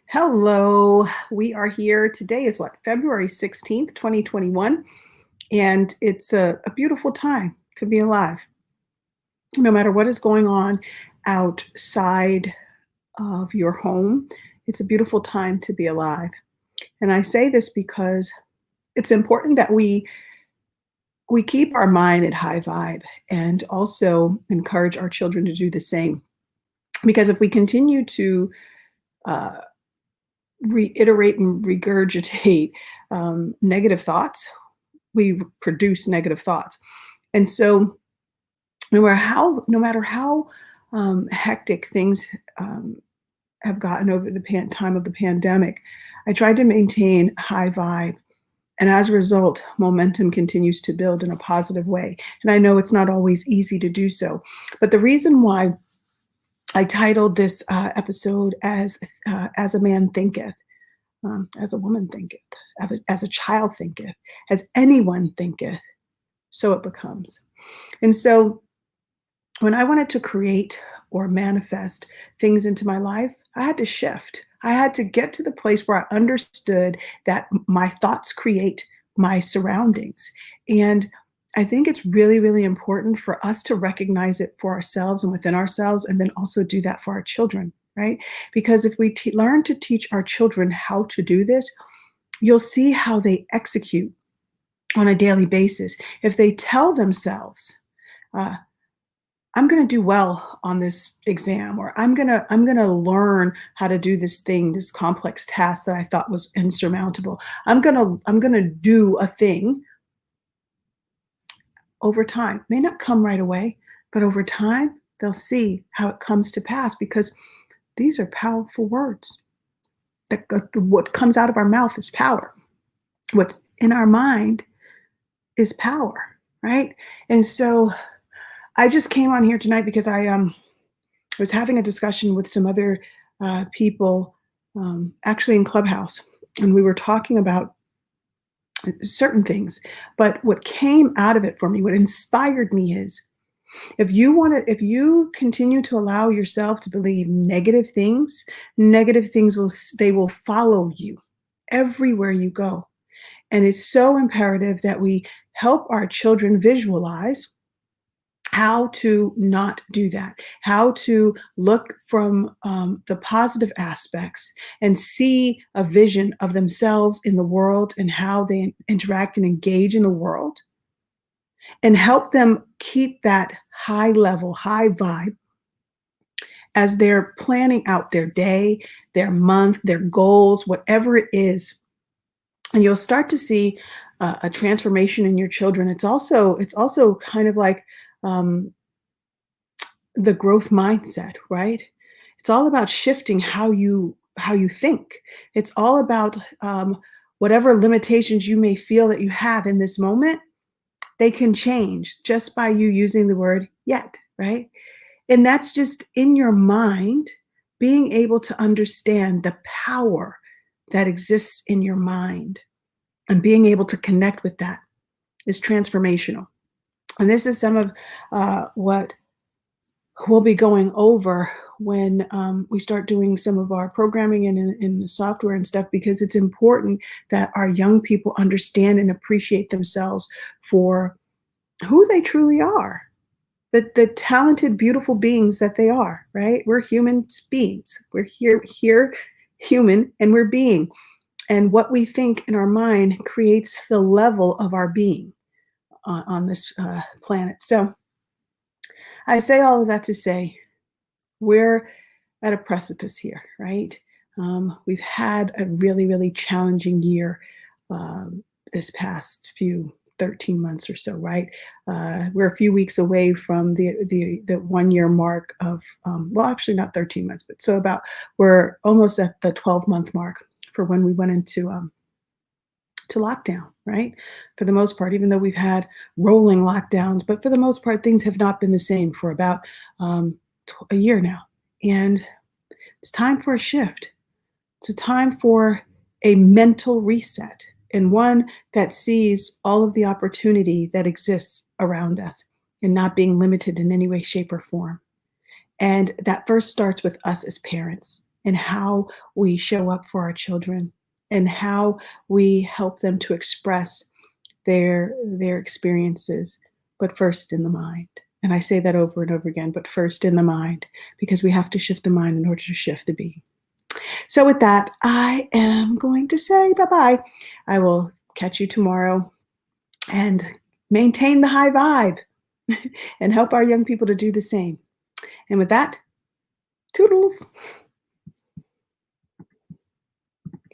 Hello, we are here. Today is what, February 16th, 2021, and it's a beautiful time to be alive. No matter what is going on outside of your home, it's a beautiful time to be alive. And I say this because it's important that we keep our mind at high vibe and also encourage our children to do the same. Because if we continue to uh, reiterate and regurgitate negative thoughts, we produce negative thoughts. And so no matter how hectic things have gotten over the time of the pandemic, I tried to maintain high vibe. And as a result, momentum continues to build in a positive way. And I know it's not always easy to do so. But the reason why I titled this episode as a man thinketh, as a woman thinketh, as a child thinketh, as anyone thinketh, so it becomes. And so when I wanted to create or manifest things into my life, I had to shift. I had to get to the place where I understood that my thoughts create my surroundings. And I think it's really, really important for us to recognize it for ourselves and within ourselves, and then also do that for our children, right? Because if we learn to teach our children how to do this, you'll see how they execute on a daily basis. If they tell themselves, uh, I'm going to do well on this exam, or I'm going to learn how to do this thing, this complex task that I thought was insurmountable. I'm going to do a thing. Over time, may not come right away, but over time they'll see how it comes to pass, because these are powerful words. What comes out of our mouth is power. What's in our mind is power, right? And so I just came on here tonight because I was having a discussion with some other people, actually in Clubhouse, and we were talking about certain things. But what came out of it for me, what inspired me, is if you continue to allow yourself to believe negative things will follow you everywhere you go. And it's so imperative that we help our children visualize how to not do that, how to look from the positive aspects and see a vision of themselves in the world and how they interact and engage in the world, and help them keep that high level, high vibe as they're planning out their day, their month, their goals, whatever it is. And you'll start to see a transformation in your children. It's also kind of like um, the growth mindset, right? It's all about shifting how you think. It's all about whatever limitations you may feel that you have in this moment, they can change just by you using the word yet, right? And that's just in your mind, being able to understand the power that exists in your mind and being able to connect with that is transformational. And this is some of what we'll be going over when we start doing some of our programming and in the software and stuff, because it's important that our young people understand and appreciate themselves for who they truly are, the talented, beautiful beings that they are, right? We're human beings. We're here human, and we're being. And what we think in our mind creates the level of our being on this planet. So I say all of that to say we're at a precipice here, right? We've had a really, really challenging year this past few 13 months or so, right? We're a few weeks away from the 1 year mark of, well, actually not 13 months, but so about, we're almost at the 12-month mark for when we went into to lockdown, right? For the most part, even though we've had rolling lockdowns, but for the most part, things have not been the same for about a year now. And it's time for a shift. It's a time for a mental reset, and one that sees all of the opportunity that exists around us and not being limited in any way, shape, or form. And that first starts with us as parents in how we show up for our children and how we help them to express their experiences, but first in the mind. And I say that over and over again, but first in the mind, because we have to shift the mind in order to shift the being. So with that, I am going to say bye-bye. I will catch you tomorrow and maintain the high vibe and help our young people to do the same. And with that, toodles.